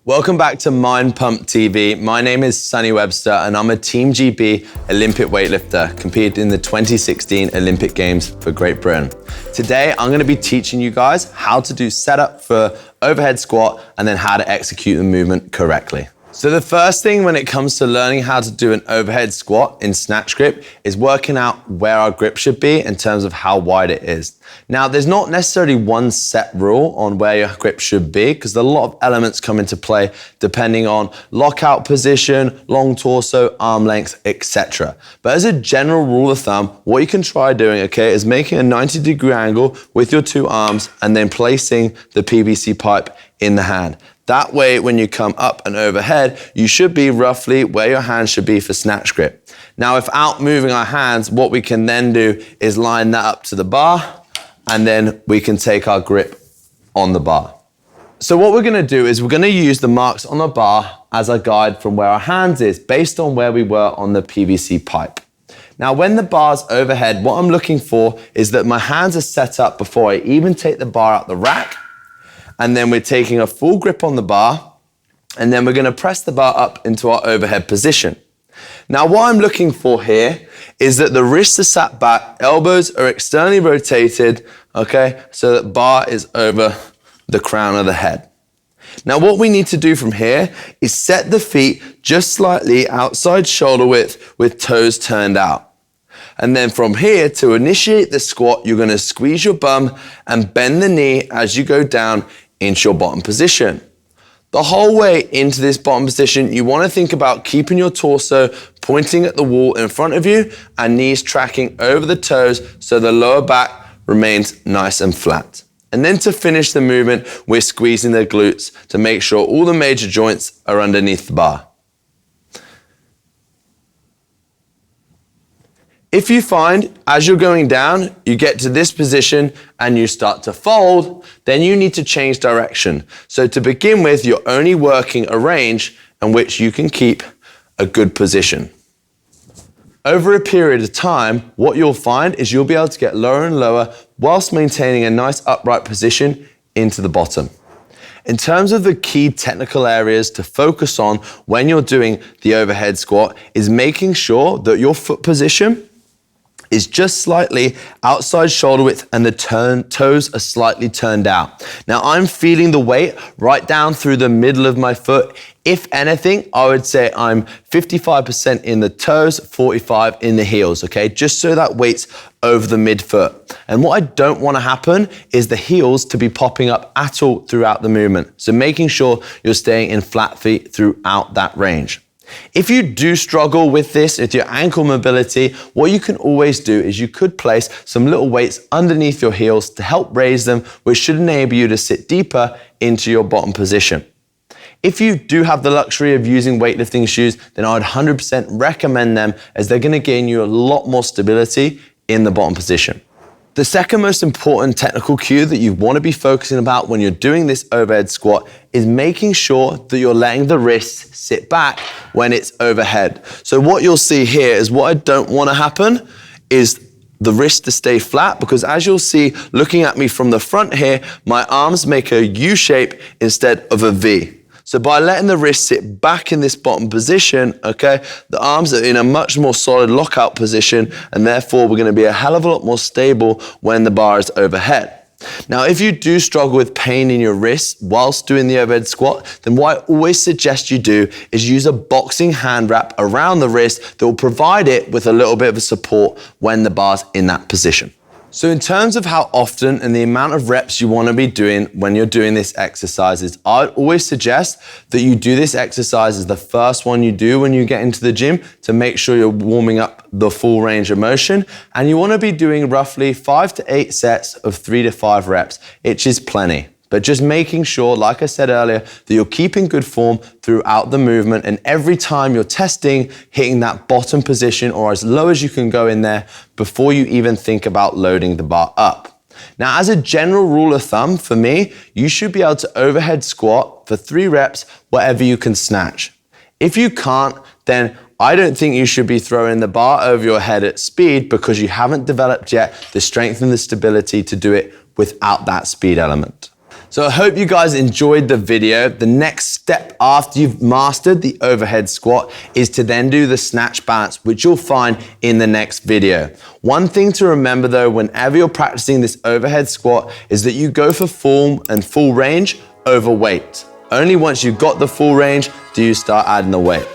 Welcome back to Mind Pump TV. My name is Sonny Webster and I'm a Team GB Olympic weightlifter, competed in the 2016 Olympic Games for Great Britain. Today, I'm gonna be teaching you guys how to do setup for overhead squat and then how to execute the movement correctly. So the first thing when it comes to learning how to do an overhead squat in snatch grip is working out where our grip should be in terms of how wide it is. Now, there's not necessarily one set rule on where your grip should be because a lot of elements come into play depending on lockout position, long torso, arm length, etc. But as a general rule of thumb, what you can try doing, okay, is making a 90-degree angle with your two arms and then placing the PVC pipe in the hand. That way, when you come up and overhead, you should be roughly where your hand should be for snatch grip. Now, without moving our hands, what we can then do is line that up to the bar, and then we can take our grip on the bar. So what we're gonna do is we're gonna use the marks on the bar as a guide from where our hands is, based on where we were on the PVC pipe. Now, when the bar's overhead, what I'm looking for is that my hands are set up before I even take the bar out the rack, and then we're taking a full grip on the bar, and then we're gonna press the bar up into our overhead position. Now, what I'm looking for here is that the wrists are sat back, elbows are externally rotated, okay, so that bar is over the crown of the head. Now, what we need to do from here is set the feet just slightly outside shoulder width with toes turned out. And then from here, to initiate the squat, you're gonna squeeze your bum and bend the knee as you go down into your bottom position. The whole way into this bottom position, you want to think about keeping your torso pointing at the wall in front of you and knees tracking over the toes so the lower back remains nice and flat. And then to finish the movement, we're squeezing the glutes to make sure all the major joints are underneath the bar. If you find, as you're going down, you get to this position and you start to fold, then you need to change direction. So to begin with, you're only working a range in which you can keep a good position. Over a period of time, what you'll find is you'll be able to get lower and lower whilst maintaining a nice upright position into the bottom. In terms of the key technical areas to focus on when you're doing the overhead squat is making sure that your foot position is just slightly outside shoulder width and the toes are slightly turned out. Now, I'm feeling the weight right down through the middle of my foot. If anything, I would say I'm 55% in the toes, 45 in the heels, okay? Just so that weight's over the midfoot. And what I don't want to happen is the heels to be popping up at all throughout the movement. So making sure you're staying in flat feet throughout that range. If you do struggle with this, with your ankle mobility, what you can always do is you could place some little weights underneath your heels to help raise them, which should enable you to sit deeper into your bottom position. If you do have the luxury of using weightlifting shoes, then I would 100% recommend them as they're gonna gain you a lot more stability in the bottom position. The second most important technical cue that you want to be focusing about when you're doing this overhead squat is making sure that you're letting the wrists sit back when it's overhead. So what you'll see here is what I don't want to happen is the wrist to stay flat, because as you'll see, looking at me from the front here, my arms make a U shape instead of a V. So by letting the wrist sit back in this bottom position, okay, the arms are in a much more solid lockout position, and therefore we're gonna be a hell of a lot more stable when the bar is overhead. Now, if you do struggle with pain in your wrists whilst doing the overhead squat, then what I always suggest you do is use a boxing hand wrap around the wrist that will provide it with a little bit of a support when the bar's in that position. So in terms of how often and the amount of reps you want to be doing when you're doing this exercises, I'd always suggest that you do this exercise as the first one you do when you get into the gym to make sure you're warming up the full range of motion. And you want to be doing roughly 5 to 8 sets of 3 to 5 reps, which is plenty. But just making sure, like I said earlier, that you're keeping good form throughout the movement, and every time you're testing, hitting that bottom position or as low as you can go in there before you even think about loading the bar up. Now, as a general rule of thumb, for me, you should be able to overhead squat for 3 reps, whatever you can snatch. If you can't, then I don't think you should be throwing the bar over your head at speed because you haven't developed yet the strength and the stability to do it without that speed element. So I hope you guys enjoyed the video. The next step after you've mastered the overhead squat is to then do the snatch balance, which you'll find in the next video. One thing to remember though, whenever you're practicing this overhead squat, is that you go for form and full range over weight. Only once you've got the full range do you start adding the weight.